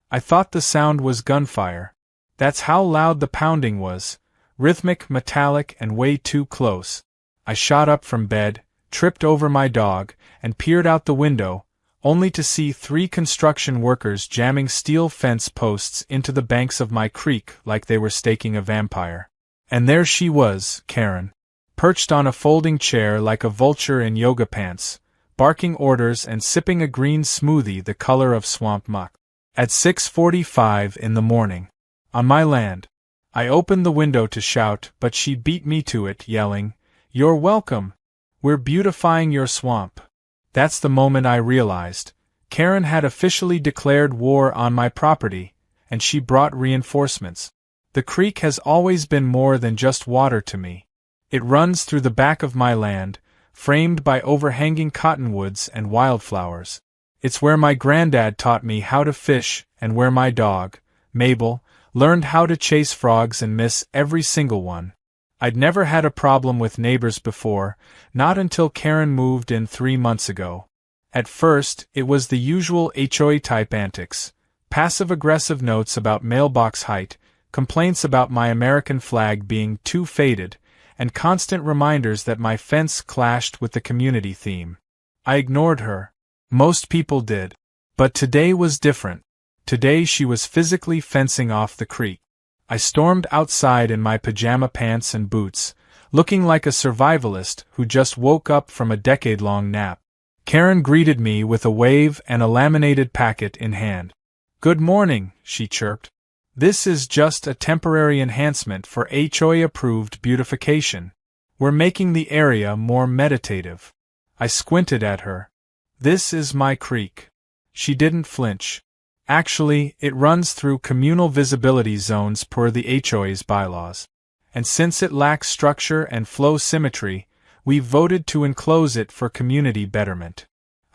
I thought the sound was gunfire. That's how loud the pounding was, rhythmic, metallic, and way too close. I shot up from bed, tripped over my dog, and peered out the window, only to see 3 construction workers jamming steel fence posts into the banks of my creek like they were staking a vampire. And there she was, Karen, perched on a folding chair like a vulture in yoga pants, barking orders and sipping a green smoothie the color of swamp muck. At 6:45 in the morning. On my land. I opened the window to shout, but she beat me to it, yelling, "You're welcome! We're beautifying your swamp." That's the moment I realized. Karen had officially declared war on my property, and she brought reinforcements. The creek has always been more than just water to me. It runs through the back of my land, framed by overhanging cottonwoods and wildflowers. It's where my granddad taught me how to fish, and where my dog, Mabel, learned how to chase frogs and miss every single one. I'd never had a problem with neighbors before, not until Karen moved in 3 months ago. At first, it was the usual HOA-type antics, passive-aggressive notes about mailbox height, complaints about my American flag being too faded, and constant reminders that my fence clashed with the community theme. I ignored her. Most people did. But today was different. Today she was physically fencing off the creek. I stormed outside in my pajama pants and boots, looking like a survivalist who just woke up from a decade-long nap. Karen greeted me with a wave and a laminated packet in hand. "Good morning," she chirped. "This is just a temporary enhancement for HOA-approved beautification. We're making the area more meditative." I squinted at her. "This is my creek." She didn't flinch. Actually, it runs through communal visibility zones per the HOA's bylaws. And since it lacks structure and flow symmetry, we voted to enclose it for community betterment.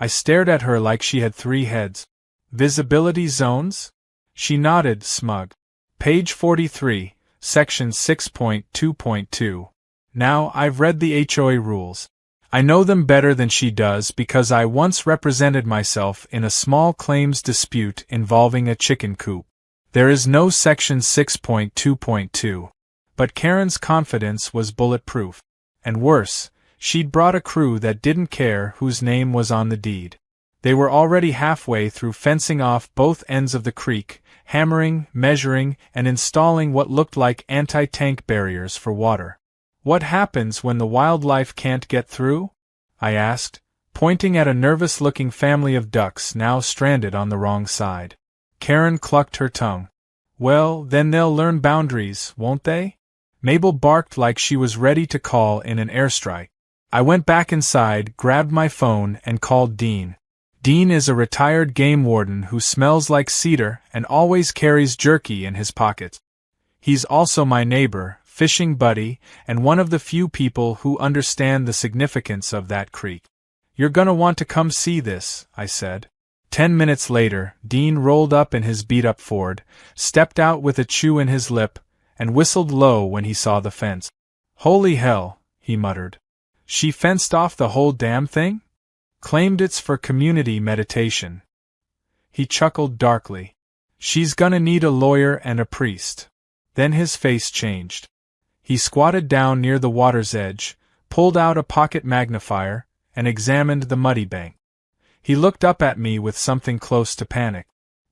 I stared at her like she had 3 heads. "Visibility zones?" She nodded, smug. "Page 43, section 6.2.2. Now, I've read the HOA rules. I know them better than she does because I once represented myself in a small claims dispute involving a chicken coop. There is no section 6.2.2. But Karen's confidence was bulletproof. And worse, she'd brought a crew that didn't care whose name was on the deed. They were already halfway through fencing off both ends of the creek, hammering, measuring, and installing what looked like anti-tank barriers for water. "What happens when the wildlife can't get through?" I asked, pointing at a nervous-looking family of ducks now stranded on the wrong side. Karen clucked her tongue. "Well, then they'll learn boundaries, won't they?" Mabel barked like she was ready to call in an airstrike. I went back inside, grabbed my phone, and called Dean. Dean is a retired game warden who smells like cedar and always carries jerky in his pocket. He's also my neighbor, fishing buddy, and one of the few people who understand the significance of that creek. "You're gonna want to come see this," I said. 10 minutes later, Dean rolled up in his beat-up Ford, stepped out with a chew in his lip, and whistled low when he saw the fence. "Holy hell," he muttered. "She fenced off the whole damn thing? Claimed it's for community meditation." He chuckled darkly. "She's gonna need a lawyer and a priest." Then his face changed. He squatted down near the water's edge, pulled out a pocket magnifier, and examined the muddy bank. He looked up at me with something close to panic.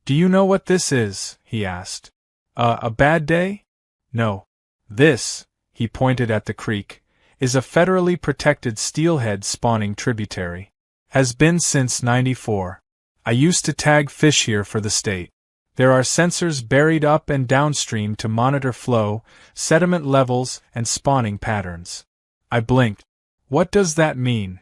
"Do you know what this is?" he asked. A bad day?" "No. This," he pointed at the creek, "is a federally protected steelhead spawning tributary. Has been since '94. I used to tag fish here for the state. There are sensors buried up and downstream to monitor flow, sediment levels, and spawning patterns." I blinked. "What does that mean?"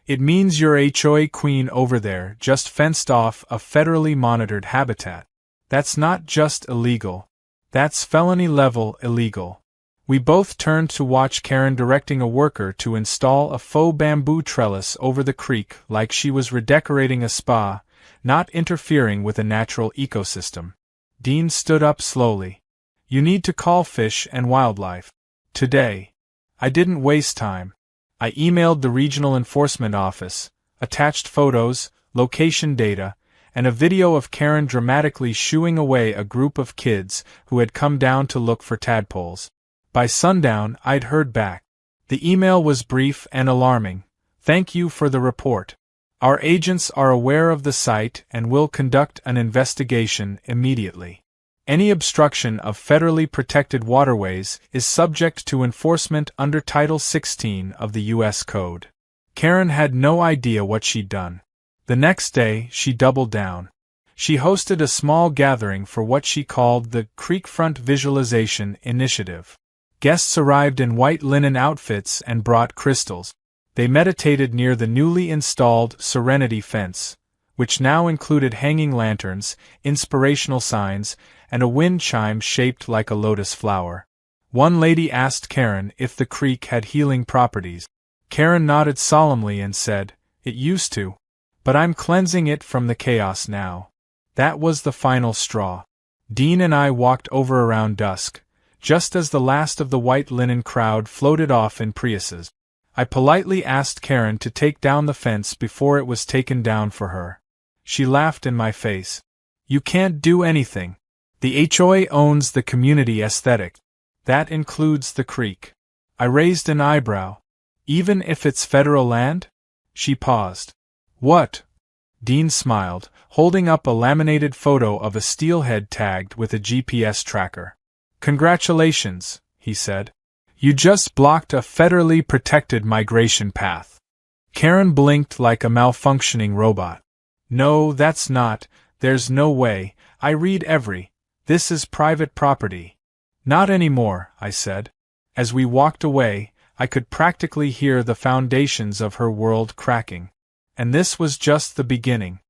"It means your HOA queen over there just fenced off a federally monitored habitat. That's not just illegal. That's felony-level illegal." We both turned to watch Karen directing a worker to install a faux bamboo trellis over the creek like she was redecorating a spa, not interfering with a natural ecosystem. Dean stood up slowly. "You need to call Fish and Wildlife. Today." I didn't waste time. I emailed the regional enforcement office, attached photos, location data, and a video of Karen dramatically shooing away a group of kids who had come down to look for tadpoles. By sundown, I'd heard back. The email was brief and alarming. "Thank you for the report. Our agents are aware of the site and will conduct an investigation immediately. Any obstruction of federally protected waterways is subject to enforcement under Title 16 of the U.S. Code." Karen had no idea what she'd done. The next day, she doubled down. She hosted a small gathering for what she called the Creekfront Visualization Initiative. Guests arrived in white linen outfits and brought crystals. They meditated near the newly installed Serenity fence, which now included hanging lanterns, inspirational signs, and a wind chime shaped like a lotus flower. One lady asked Karen if the creek had healing properties. Karen nodded solemnly and said, "It used to. But I'm cleansing it from the chaos now." That was the final straw. Dean and I walked over around dusk, just as the last of the white linen crowd floated off in Priuses. I politely asked Karen to take down the fence before it was taken down for her. She laughed in my face. "You can't do anything. The HOA owns the community aesthetic. That includes the creek." I raised an eyebrow. "Even if it's federal land?" She paused. "What?" Dean smiled, holding up a laminated photo of a steelhead tagged with a GPS tracker. "Congratulations," he said. "You just blocked a federally protected migration path." Karen blinked like a malfunctioning robot. "No, that's not. There's no way. I read every. This is private property." "Not anymore," I said. As we walked away, I could practically hear the foundations of her world cracking. And this was just the beginning.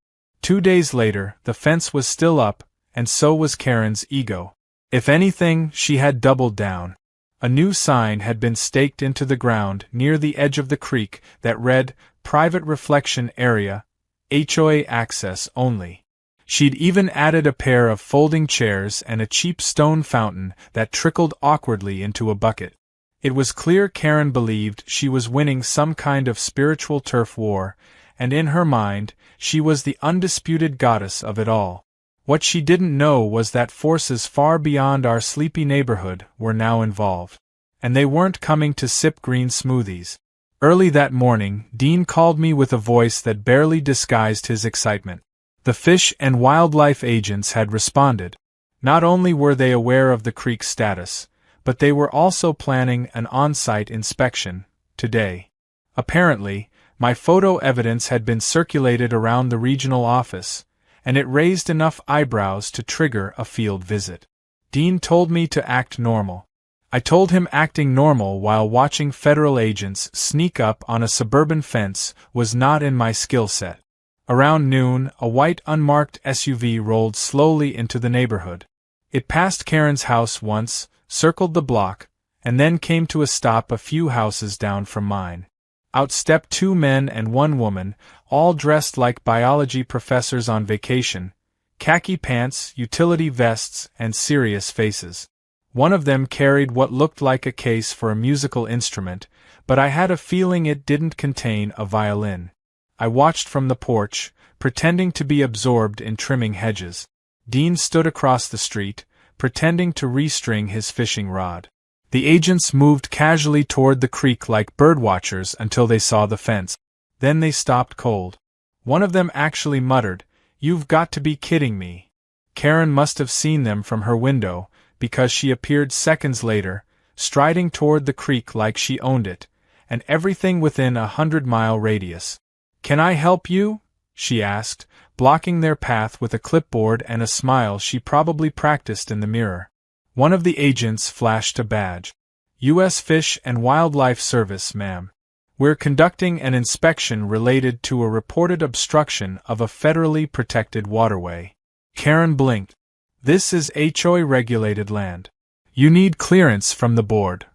2 days later, the fence was still up, and so was Karen's ego. If anything, she had doubled down. A new sign had been staked into the ground near the edge of the creek that read, "Private Reflection Area, HOA Access Only." She'd even added a pair of folding chairs and a cheap stone fountain that trickled awkwardly into a bucket. It was clear Karen believed she was winning some kind of spiritual turf war, and in her mind, she was the undisputed goddess of it all. What she didn't know was that forces far beyond our sleepy neighborhood were now involved. And they weren't coming to sip green smoothies. Early that morning, Dean called me with a voice that barely disguised his excitement. The Fish and Wildlife agents had responded. Not only were they aware of the creek's status, but they were also planning an on-site inspection, today. Apparently, my photo evidence had been circulated around the regional office, and it raised enough eyebrows to trigger a field visit. Dean told me to act normal. I told him acting normal while watching federal agents sneak up on a suburban fence was not in my skill set. Around noon, a white unmarked SUV rolled slowly into the neighborhood. It passed Karen's house once, circled the block, and then came to a stop a few houses down from mine. Out stepped 2 men and 1 woman, all dressed like biology professors on vacation, khaki pants, utility vests, and serious faces. One of them carried what looked like a case for a musical instrument, but I had a feeling it didn't contain a violin. I watched from the porch, pretending to be absorbed in trimming hedges. Dean stood across the street, pretending to restring his fishing rod. The agents moved casually toward the creek like birdwatchers until they saw the fence. Then they stopped cold. One of them actually muttered, "You've got to be kidding me." Karen must have seen them from her window, because she appeared seconds later, striding toward the creek like she owned it, and everything within a 100-mile radius. "Can I help you?" she asked, blocking their path with a clipboard and a smile she probably practiced in the mirror. One of the agents flashed a badge. "U.S. Fish and Wildlife Service, ma'am. We're conducting an inspection related to a reported obstruction of a federally protected waterway." Karen blinked. "This is HOA-regulated land. You need clearance from the board."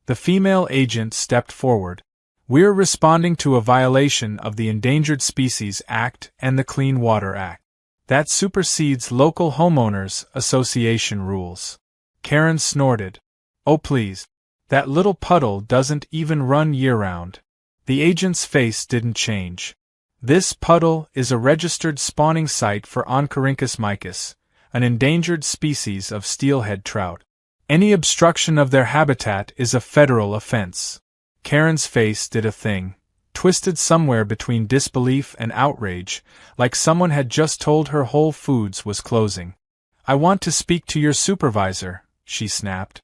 The female agent stepped forward. "We're responding to a violation of the Endangered Species Act and the Clean Water Act. That supersedes local homeowners association rules." Karen snorted. "Oh please. That little puddle doesn't even run year-round." The agent's face didn't change. This puddle is a registered spawning site for Oncorhynchus micus, an endangered species of steelhead trout. Any obstruction of their habitat is a federal offense. Karen's face did a thing, twisted somewhere between disbelief and outrage, like someone had just told her Whole Foods was closing. "I want to speak to your supervisor," she snapped.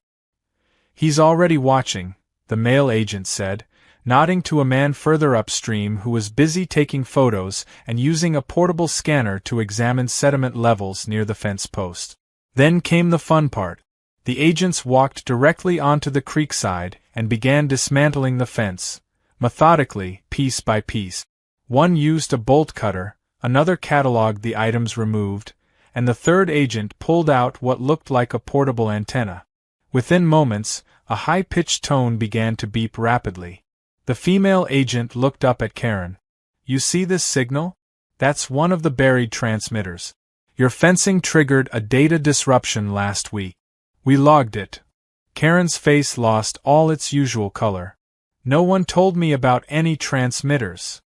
"He's already watching," the male agent said, nodding to a man further upstream who was busy taking photos and using a portable scanner to examine sediment levels near the fence post. Then came the fun part. The agents walked directly onto the creek side and began dismantling the fence, methodically, piece by piece. One used a bolt cutter, another cataloged the items removed, and the third agent pulled out what looked like a portable antenna. Within moments, a high-pitched tone began to beep rapidly. The female agent looked up at Karen. "You see this signal? That's one of the buried transmitters. Your fencing triggered a data disruption last week. We logged it." Karen's face lost all its usual color. "No one told me about any transmitters."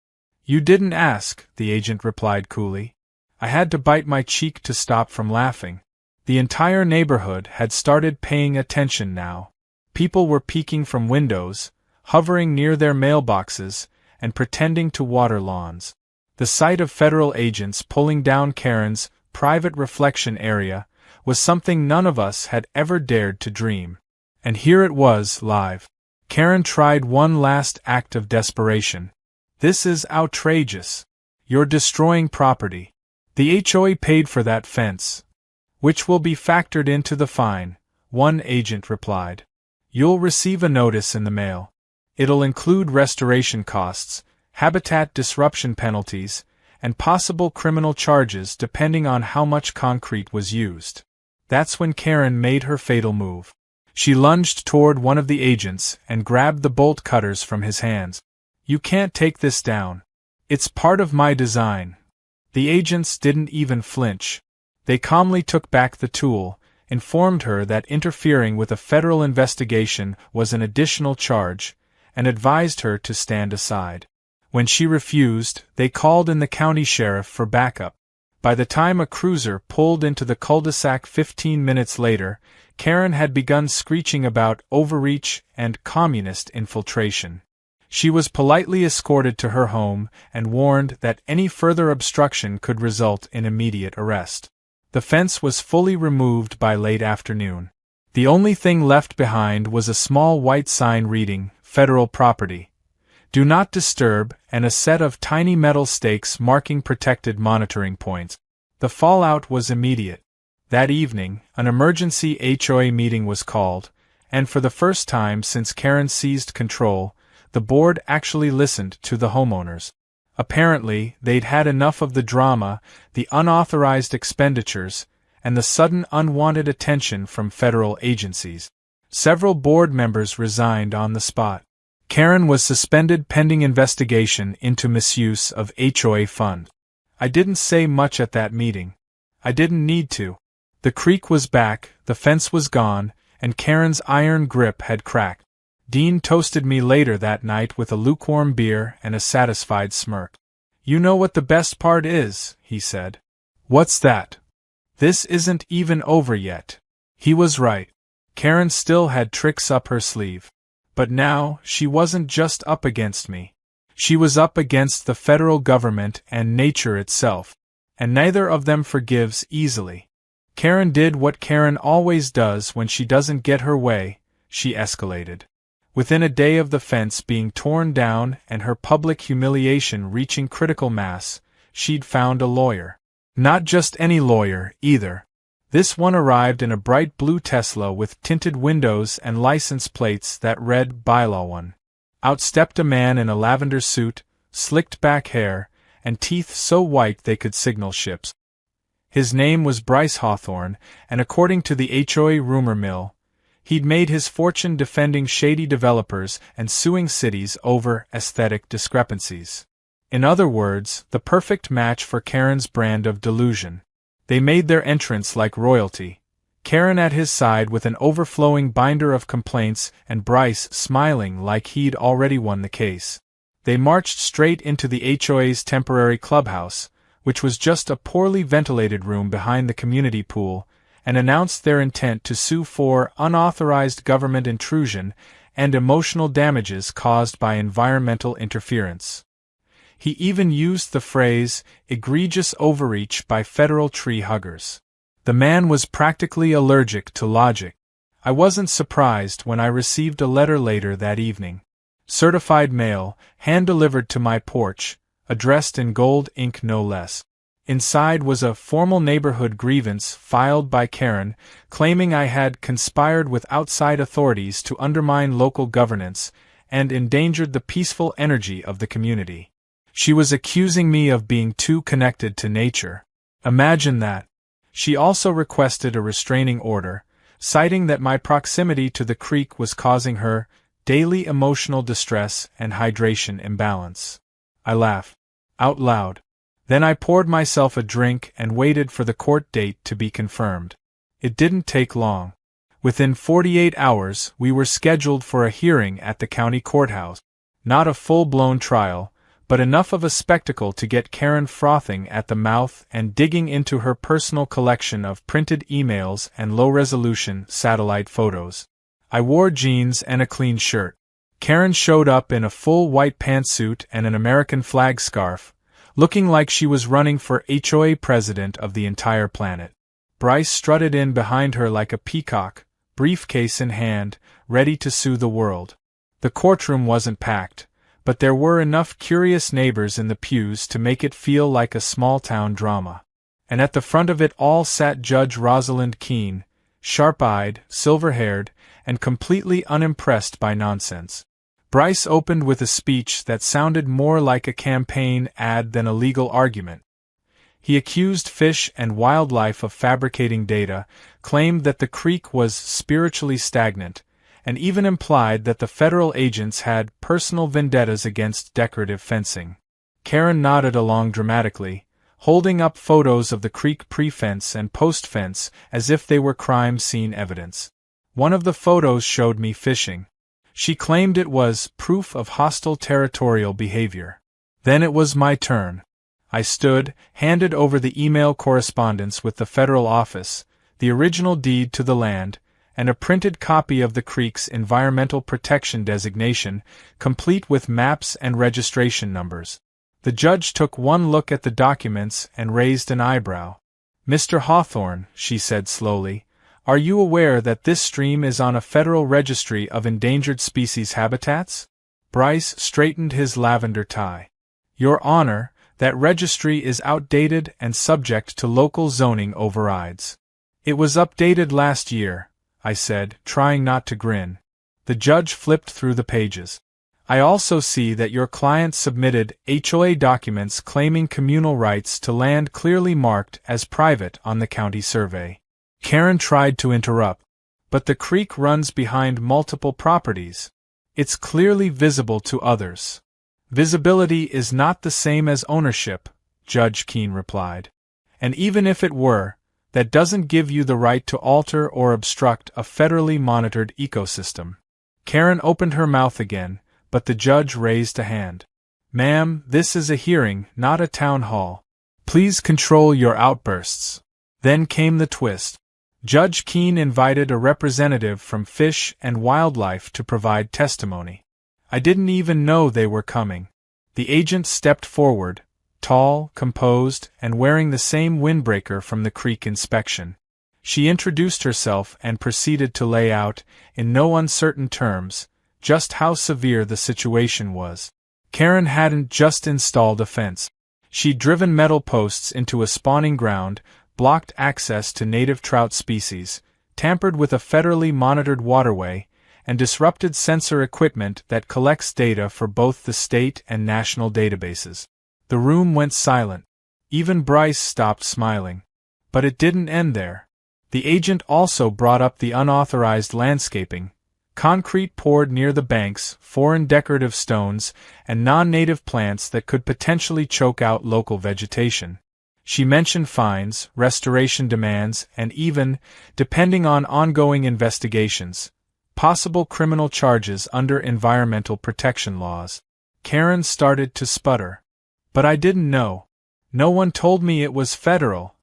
"You didn't ask," the agent replied coolly. I had to bite my cheek to stop from laughing. The entire neighborhood had started paying attention now. People were peeking from windows, hovering near their mailboxes, and pretending to water lawns. The sight of federal agents pulling down Karen's private reflection area was something none of us had ever dared to dream. And here it was, live. Karen tried one last act of desperation. "This is outrageous. You're destroying property. The HOA paid for that fence." "Which will be factored into the fine," one agent replied. "You'll receive a notice in the mail. It'll include restoration costs, habitat disruption penalties, and possible criminal charges depending on how much concrete was used." That's when Karen made her fatal move. She lunged toward one of the agents and grabbed the bolt cutters from his hands. "You can't take this down. It's part of my design." The agents didn't even flinch. They calmly took back the tool, informed her that interfering with a federal investigation was an additional charge, and advised her to stand aside. When she refused, they called in the county sheriff for backup. By the time a cruiser pulled into the cul-de-sac 15 minutes later, Karen had begun screeching about overreach and communist infiltration. She was politely escorted to her home and warned that any further obstruction could result in immediate arrest. The fence was fully removed by late afternoon. The only thing left behind was a small white sign reading, "Federal Property. Do not disturb," and a set of tiny metal stakes marking protected monitoring points. The fallout was immediate. That evening, an emergency HOA meeting was called, and for the first time since Karen seized control, the board actually listened to the homeowners. Apparently, they'd had enough of the drama, the unauthorized expenditures, and the sudden unwanted attention from federal agencies. Several board members resigned on the spot. Karen was suspended pending investigation into misuse of HOA fund. I didn't say much at that meeting. I didn't need to. The creek was back, the fence was gone, and Karen's iron grip had cracked. Dean toasted me later that night with a lukewarm beer and a satisfied smirk. "You know what the best part is," he said. "What's that?" "This isn't even over yet." He was right. Karen still had tricks up her sleeve. But now, she wasn't just up against me. She was up against the federal government and nature itself. And neither of them forgives easily. Karen did what Karen always does when she doesn't get her way, she escalated. Within a day of the fence being torn down and her public humiliation reaching critical mass, she'd found a lawyer. Not just any lawyer, either. This one arrived in a bright blue Tesla with tinted windows and license plates that read Bylaw 1. Out stepped a man in a lavender suit, slicked back hair, and teeth so white they could signal ships. His name was Bryce Hawthorne, and according to the HOA rumor mill, he'd made his fortune defending shady developers and suing cities over aesthetic discrepancies. In other words, the perfect match for Karen's brand of delusion. They made their entrance like royalty, Karen at his side with an overflowing binder of complaints and Bryce smiling like he'd already won the case. They marched straight into the HOA's temporary clubhouse, which was just a poorly ventilated room behind the community pool, and announced their intent to sue for unauthorized government intrusion and emotional damages caused by environmental interference. He even used the phrase, egregious overreach by federal tree huggers. The man was practically allergic to logic. I wasn't surprised when I received a letter later that evening. Certified mail, hand-delivered to my porch, addressed in gold ink no less. Inside was a formal neighborhood grievance filed by Karen, claiming I had conspired with outside authorities to undermine local governance and endangered the peaceful energy of the community. She was accusing me of being too connected to nature. Imagine that. She also requested a restraining order, citing that my proximity to the creek was causing her daily emotional distress and hydration imbalance. I laughed out loud. Then I poured myself a drink and waited for the court date to be confirmed. It didn't take long. Within 48 hours, we were scheduled for a hearing at the county courthouse. Not a full-blown trial, but enough of a spectacle to get Karen frothing at the mouth and digging into her personal collection of printed emails and low-resolution satellite photos. I wore jeans and a clean shirt. Karen showed up in a full white pantsuit and an American flag scarf, looking like she was running for HOA president of the entire planet. Bryce strutted in behind her like a peacock, briefcase in hand, ready to sue the world. The courtroom wasn't packed, but there were enough curious neighbors in the pews to make it feel like a small-town drama. And at the front of it all sat Judge Rosalind Keene, sharp-eyed, silver-haired, and completely unimpressed by nonsense. Bryce opened with a speech that sounded more like a campaign ad than a legal argument. He accused Fish and Wildlife of fabricating data, claimed that the creek was spiritually stagnant, and even implied that the federal agents had personal vendettas against decorative fencing. Karen nodded along dramatically, holding up photos of the creek pre-fence and post-fence as if they were crime scene evidence. One of the photos showed me fishing. She claimed it was proof of hostile territorial behavior. Then it was my turn. I stood, handed over the email correspondence with the federal office, the original deed to the land, and a printed copy of the creek's environmental protection designation, complete with maps and registration numbers. The judge took one look at the documents and raised an eyebrow. "Mr. Hawthorne," she said slowly, "are you aware that this stream is on a federal registry of endangered species habitats?" Bryce straightened his lavender tie. "Your Honor, that registry is outdated and subject to local zoning overrides." "It was updated last year," I said, trying not to grin. The judge flipped through the pages. "I also see that your client submitted HOA documents claiming communal rights to land clearly marked as private on the county survey." Karen tried to interrupt. "But the creek runs behind multiple properties. It's clearly visible to others." "Visibility is not the same as ownership," Judge Keene replied. "And even if it were, that doesn't give you the right to alter or obstruct a federally monitored ecosystem." Karen opened her mouth again, but the judge raised a hand. "Ma'am, this is a hearing, not a town hall. Please control your outbursts." Then came the twist. Judge Keene invited a representative from Fish and Wildlife to provide testimony. I didn't even know they were coming. The agent stepped forward, tall, composed, and wearing the same windbreaker from the creek inspection. She introduced herself and proceeded to lay out, in no uncertain terms, just how severe the situation was. Karen hadn't just installed a fence. She'd driven metal posts into a spawning ground, blocked access to native trout species, tampered with a federally monitored waterway, and disrupted sensor equipment that collects data for both the state and national databases. The room went silent. Even Bryce stopped smiling. But it didn't end there. The agent also brought up the unauthorized landscaping, concrete poured near the banks, foreign decorative stones, and non-native plants that could potentially choke out local vegetation. She mentioned fines, restoration demands, and even, depending on ongoing investigations, possible criminal charges under environmental protection laws. Karen started to sputter. But I didn't know. No one told me it was federal.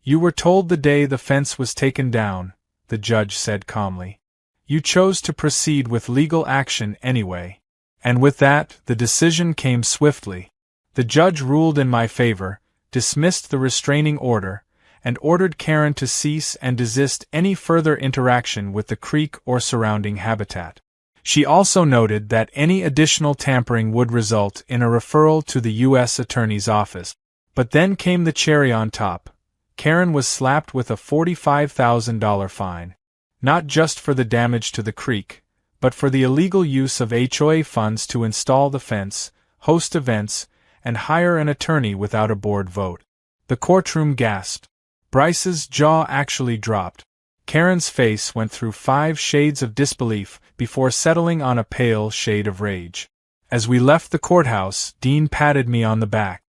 You were told the day the fence was taken down, the judge said calmly. You chose to proceed with legal action anyway. And with that, the decision came swiftly. The judge ruled in my favor, dismissed the restraining order, and ordered Karen to cease and desist any further interaction with the creek or surrounding habitat. She also noted that any additional tampering would result in a referral to the U.S. Attorney's Office. But then came the cherry on top. Karen was slapped with a $45,000 fine. Not just for the damage to the creek, but for the illegal use of HOA funds to install the fence, host events, and hire an attorney without a board vote. The courtroom gasped. Bryce's jaw actually dropped. Karen's face went through 5 shades of disbelief before settling on a pale shade of rage. As we left the courthouse, Dean patted me on the back.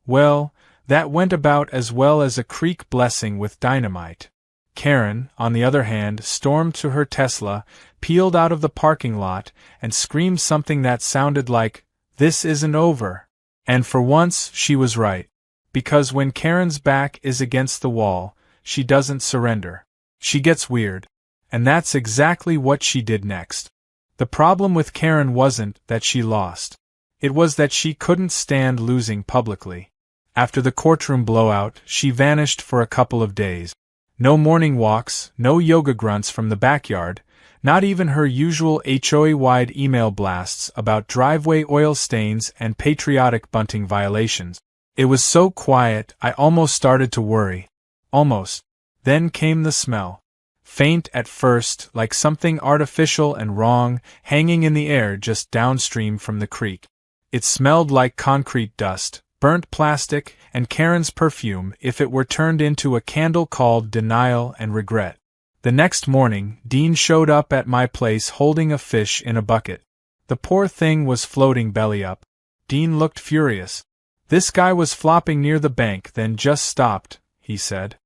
Well, that went about as well as a creek blessing with dynamite. Karen, on the other hand, stormed to her Tesla, peeled out of the parking lot, and screamed something that sounded like, "This isn't over." And for once, she was right. Because when Karen's back is against the wall, she doesn't surrender. She gets weird. And that's exactly what she did next. The problem with Karen wasn't that she lost. It was that she couldn't stand losing publicly. After the courtroom blowout, she vanished for a couple of days. No morning walks, no yoga grunts from the backyard, not even her usual HOA-wide email blasts about driveway oil stains and patriotic bunting violations. It was so quiet, I almost started to worry. Almost. Then came the smell. Faint at first, like something artificial and wrong, hanging in the air just downstream from the creek. It smelled like concrete dust, burnt plastic, and Karen's perfume if it were turned into a candle called denial and regret. The next morning, Dean showed up at my place holding a fish in a bucket. The poor thing was floating belly up. Dean looked furious. This guy was flopping near the bank, then just stopped, he said.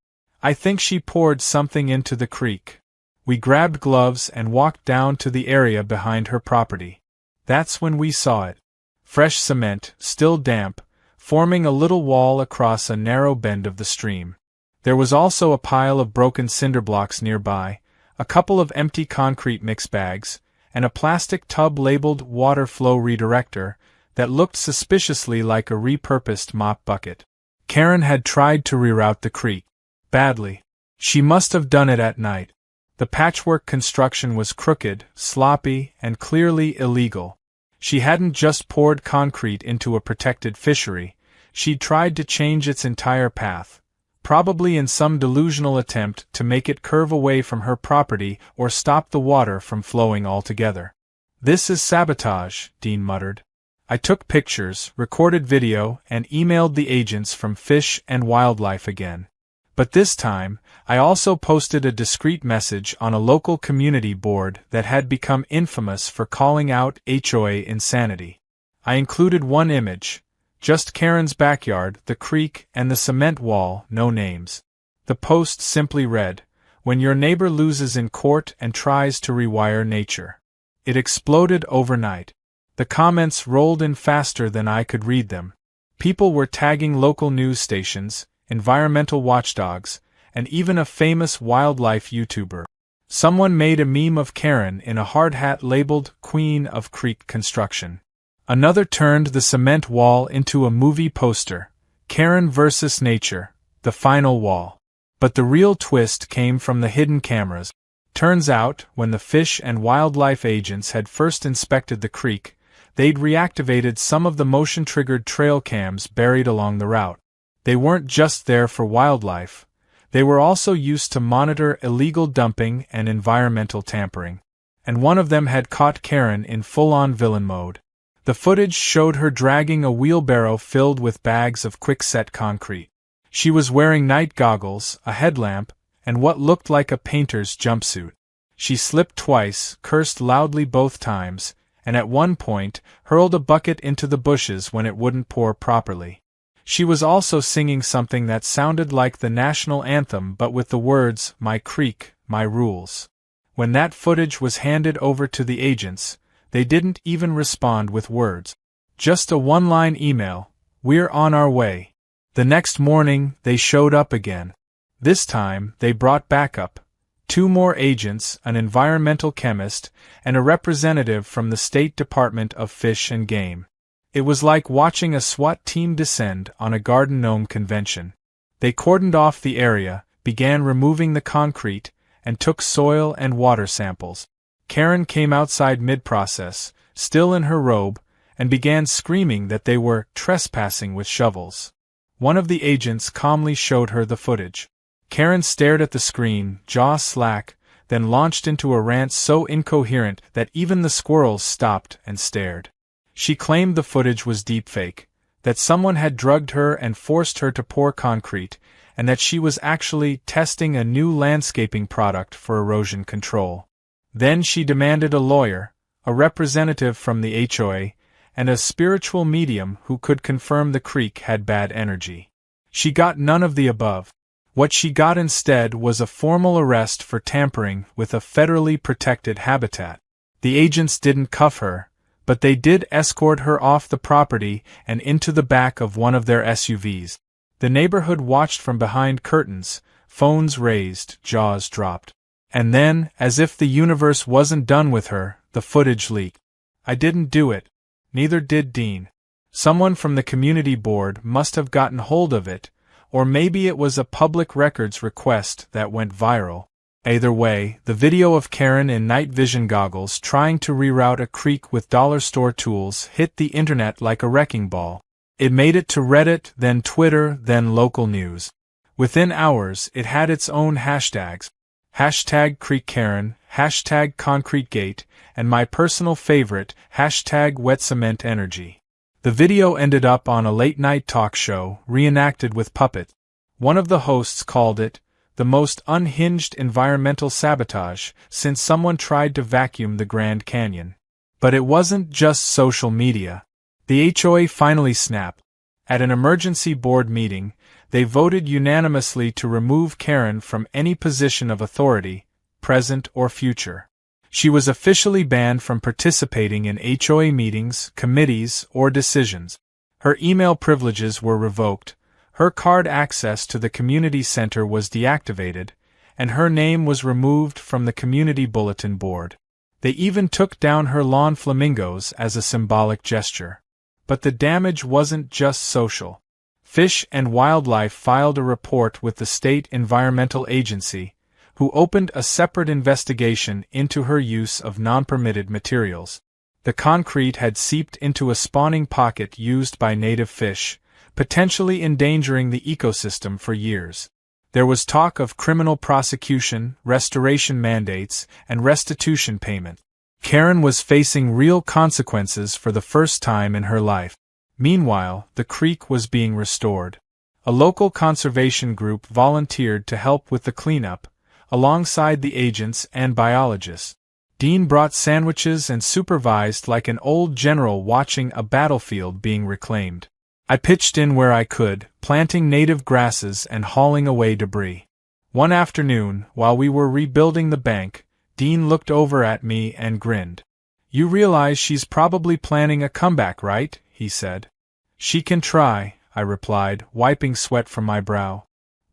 I think she poured something into the creek. We grabbed gloves and walked down to the area behind her property. That's when we saw it. Fresh cement, still damp, forming a little wall across a narrow bend of the stream. There was also a pile of broken cinder blocks nearby, a couple of empty concrete mix bags, and a plastic tub labeled water flow redirector that looked suspiciously like a repurposed mop bucket. Karen had tried to reroute the creek. Badly. She must have done it at night. The patchwork construction was crooked, sloppy, and clearly illegal. She hadn't just poured concrete into a protected fishery, she'd tried to change its entire path, probably in some delusional attempt to make it curve away from her property or stop the water from flowing altogether. This is sabotage, Dean muttered. I took pictures, recorded video, and emailed the agents from Fish and Wildlife again. But this time, I also posted a discreet message on a local community board that had become infamous for calling out HOA insanity. I included one image, just Karen's backyard, the creek, and the cement wall, no names. The post simply read, "When your neighbor loses in court and tries to rewire nature." It exploded overnight. The comments rolled in faster than I could read them. People were tagging local news stations, environmental watchdogs, and even a famous wildlife YouTuber. Someone made a meme of Karen in a hard hat labeled Queen of Creek Construction. Another turned the cement wall into a movie poster, Karen vs. Nature, the final wall. But the real twist came from the hidden cameras. Turns out, when the Fish and Wildlife agents had first inspected the creek, they'd reactivated some of the motion-triggered trail cams buried along the route. They weren't just there for wildlife, they were also used to monitor illegal dumping and environmental tampering. And one of them had caught Karen in full-on villain mode. The footage showed her dragging a wheelbarrow filled with bags of quick-set concrete. She was wearing night goggles, a headlamp, and what looked like a painter's jumpsuit. She slipped twice, cursed loudly both times, and at one point, hurled a bucket into the bushes when it wouldn't pour properly. She was also singing something that sounded like the national anthem but with the words, "My creek, my rules." When that footage was handed over to the agents, they didn't even respond with words. Just a one-line email, "We're on our way." The next morning, they showed up again. This time, they brought backup. 2 more agents, an environmental chemist, and a representative from the State Department of Fish and Game. It was like watching a SWAT team descend on a garden gnome convention. They cordoned off the area, began removing the concrete, and took soil and water samples. Karen came outside mid-process, still in her robe, and began screaming that they were trespassing with shovels. One of the agents calmly showed her the footage. Karen stared at the screen, jaw slack, then launched into a rant so incoherent that even the squirrels stopped and stared. She claimed the footage was deepfake, that someone had drugged her and forced her to pour concrete, and that she was actually testing a new landscaping product for erosion control. Then she demanded a lawyer, a representative from the HOA, and a spiritual medium who could confirm the creek had bad energy. She got none of the above. What she got instead was a formal arrest for tampering with a federally protected habitat. The agents didn't cuff her, but they did escort her off the property and into the back of one of their SUVs. The neighborhood watched from behind curtains, phones raised, jaws dropped. And then, as if the universe wasn't done with her, the footage leaked. I didn't do it. Neither did Dean. Someone from the community board must have gotten hold of it, or maybe it was a public records request that went viral. Either way, the video of Karen in night vision goggles trying to reroute a creek with dollar store tools hit the internet like a wrecking ball. It made it to Reddit, then Twitter, then local news. Within hours, it had its own hashtags. #CreekKaren, #ConcreteGate, and my personal favorite, #WetCementEnergy. The video ended up on a late-night talk show, reenacted with puppets. One of the hosts called it, the most unhinged environmental sabotage since someone tried to vacuum the Grand Canyon. But it wasn't just social media. The HOA finally snapped. At an emergency board meeting, they voted unanimously to remove Karen from any position of authority, present or future. She was officially banned from participating in HOA meetings, committees, or decisions. Her email privileges were revoked, her card access to the community center was deactivated, and her name was removed from the community bulletin board. They even took down her lawn flamingos as a symbolic gesture. But the damage wasn't just social. Fish and Wildlife filed a report with the State Environmental Agency, who opened a separate investigation into her use of non-permitted materials. The concrete had seeped into a spawning pocket used by native fish, potentially endangering the ecosystem for years. There was talk of criminal prosecution, restoration mandates, and restitution payment. Karen was facing real consequences for the first time in her life. Meanwhile, the creek was being restored. A local conservation group volunteered to help with the cleanup, alongside the agents and biologists. Dean brought sandwiches and supervised like an old general watching a battlefield being reclaimed. I pitched in where I could, planting native grasses and hauling away debris. One afternoon, while we were rebuilding the bank, Dean looked over at me and grinned. "You realize she's probably planning a comeback, right?" he said. "She can try," I replied, wiping sweat from my brow.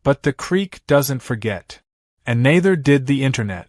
"But the creek doesn't forget. And neither did the internet."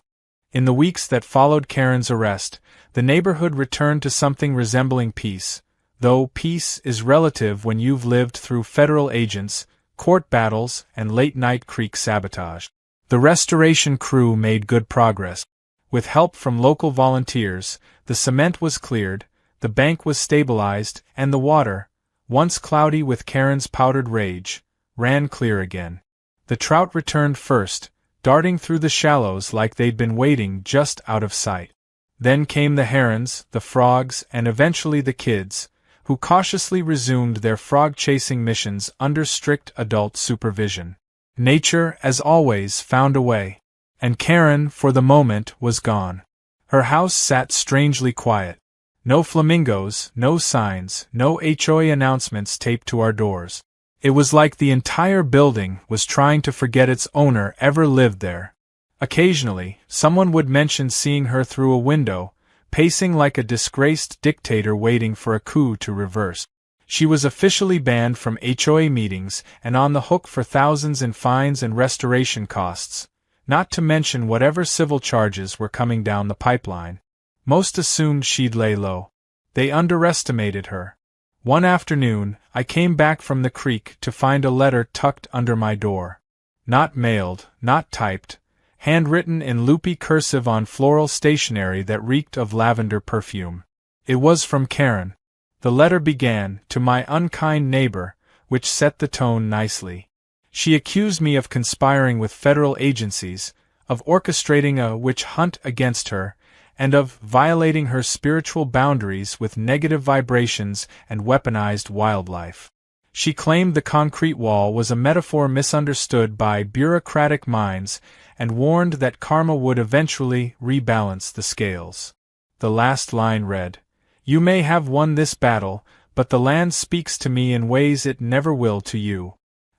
In the weeks that followed Karen's arrest, the neighborhood returned to something resembling peace, though peace is relative when you've lived through federal agents, court battles, and late-night creek sabotage. The restoration crew made good progress. With help from local volunteers, the cement was cleared, the bank was stabilized, and the water, once cloudy with Karen's powdered rage, ran clear again. The trout returned first, darting through the shallows like they'd been waiting just out of sight. Then came the herons, the frogs, and eventually the kids, who cautiously resumed their frog-chasing missions under strict adult supervision. Nature, as always, found a way. And Karen, for the moment, was gone. Her house sat strangely quiet. No flamingos, no signs, no HOA announcements taped to our doors. It was like the entire building was trying to forget its owner ever lived there. Occasionally, someone would mention seeing her through a window, pacing like a disgraced dictator waiting for a coup to reverse. She was officially banned from HOA meetings and on the hook for thousands in fines and restoration costs, not to mention whatever civil charges were coming down the pipeline. Most assumed she'd lay low. They underestimated her. One afternoon, I came back from the creek to find a letter tucked under my door. Not mailed, not typed, handwritten in loopy cursive on floral stationery that reeked of lavender perfume. It was from Karen. The letter began, "To my unkind neighbor," which set the tone nicely. She accused me of conspiring with federal agencies, of orchestrating a witch hunt against her, and of violating her spiritual boundaries with negative vibrations and weaponized wildlife. She claimed the concrete wall was a metaphor misunderstood by bureaucratic minds and warned that karma would eventually rebalance the scales. The last line read, "You may have won this battle, but the land speaks to me in ways it never will to you."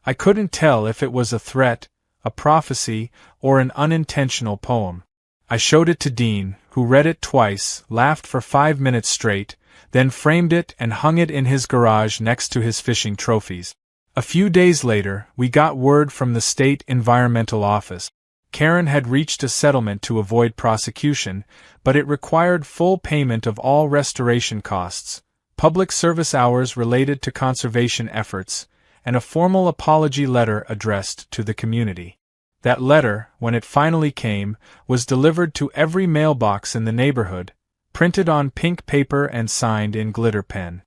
I couldn't tell if it was a threat, a prophecy, or an unintentional poem. I showed it to Dean, who read it twice, laughed for 5 minutes straight, then framed it and hung it in his garage next to his fishing trophies. A few days later, we got word from the state environmental office. Karen had reached a settlement to avoid prosecution, but it required full payment of all restoration costs, public service hours related to conservation efforts, and a formal apology letter addressed to the community. That letter, when it finally came, was delivered to every mailbox in the neighborhood, printed on pink paper and signed in glitter pen.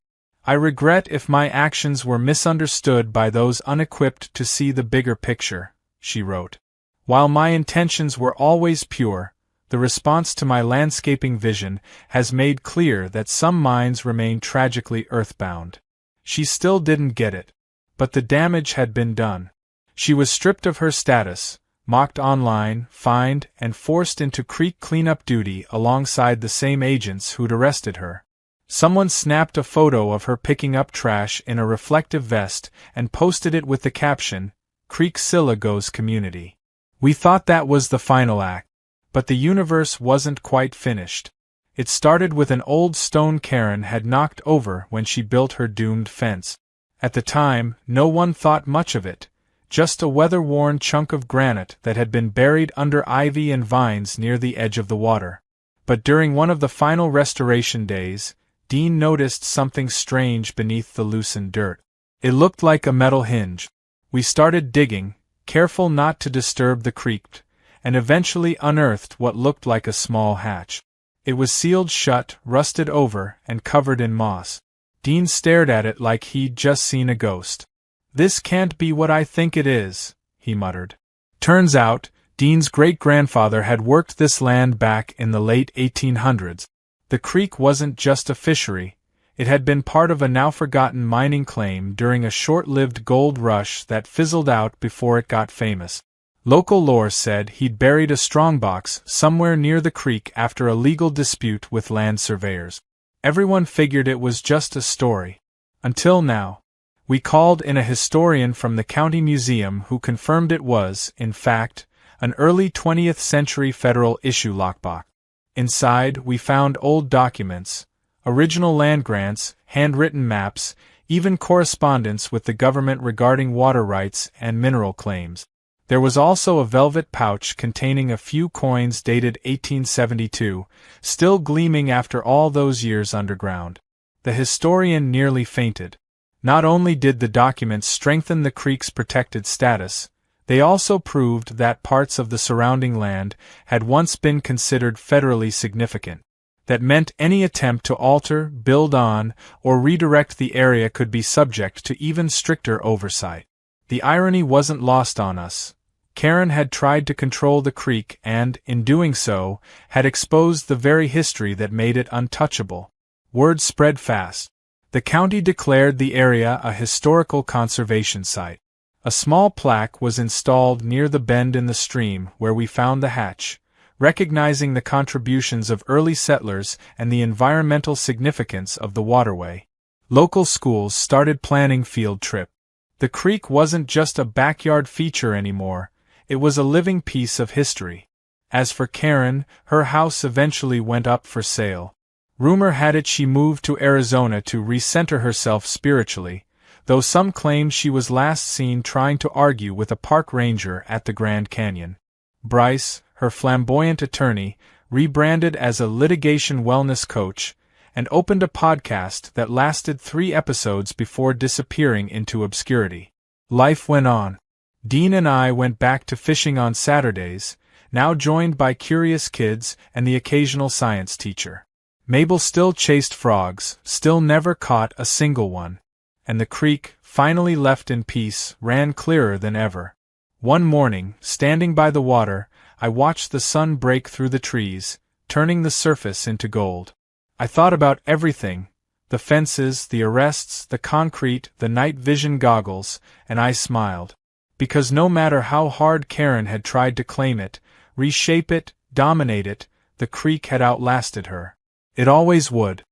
I regret if my actions were misunderstood by those unequipped to see the bigger picture, she wrote. While my intentions were always pure, the response to my landscaping vision has made clear that some minds remain tragically earthbound. She still didn't get it. But the damage had been done. She was stripped of her status, mocked online, fined, and forced into creek cleanup duty alongside the same agents who'd arrested her. Someone snapped a photo of her picking up trash in a reflective vest and posted it with the caption, "Creeksilla goes community." We thought that was the final act. But the universe wasn't quite finished. It started with an old stone Karen had knocked over when she built her doomed fence. At the time, no one thought much of it, just a weather-worn chunk of granite that had been buried under ivy and vines near the edge of the water. But during one of the final restoration days, Dean noticed something strange beneath the loosened dirt. It looked like a metal hinge. We started digging, careful not to disturb the creek, and eventually unearthed what looked like a small hatch. It was sealed shut, rusted over, and covered in moss. Dean stared at it like he'd just seen a ghost. "This can't be what I think it is," he muttered. Turns out, Dean's great-grandfather had worked this land back in the late 1800s. The creek wasn't just a fishery. It had been part of a now-forgotten mining claim during a short-lived gold rush that fizzled out before it got famous. Local lore said he'd buried a strongbox somewhere near the creek after a legal dispute with land surveyors. Everyone figured it was just a story. Until now. We called in a historian from the county museum who confirmed it was, in fact, an early 20th century federal issue lockbox. Inside, we found old documents, original land grants, handwritten maps, even correspondence with the government regarding water rights and mineral claims. There was also a velvet pouch containing a few coins dated 1872, still gleaming after all those years underground. The historian nearly fainted. Not only did the documents strengthen the creek's protected status, they also proved that parts of the surrounding land had once been considered federally significant. That meant any attempt to alter, build on, or redirect the area could be subject to even stricter oversight. The irony wasn't lost on us. Karen had tried to control the creek and, in doing so, had exposed the very history that made it untouchable. Word spread fast. The county declared the area a historical conservation site. A small plaque was installed near the bend in the stream where we found the hatch, recognizing the contributions of early settlers and the environmental significance of the waterway. Local schools started planning field trips. The creek wasn't just a backyard feature anymore, it was a living piece of history. As for Karen, her house eventually went up for sale. Rumor had it she moved to Arizona to recenter herself spiritually, though some claimed she was last seen trying to argue with a park ranger at the Grand Canyon. Bryce, her flamboyant attorney, rebranded as a litigation wellness coach, and opened a podcast that lasted 3 episodes before disappearing into obscurity. Life went on. Dean and I went back to fishing on Saturdays, now joined by curious kids and the occasional science teacher. Mabel still chased frogs, still never caught a single one. And the creek, finally left in peace, ran clearer than ever. One morning, standing by the water, I watched the sun break through the trees, turning the surface into gold. I thought about everything, the fences, the arrests, the concrete, the night vision goggles, and I smiled. Because no matter how hard Karen had tried to claim it, reshape it, dominate it, the creek had outlasted her. It always would.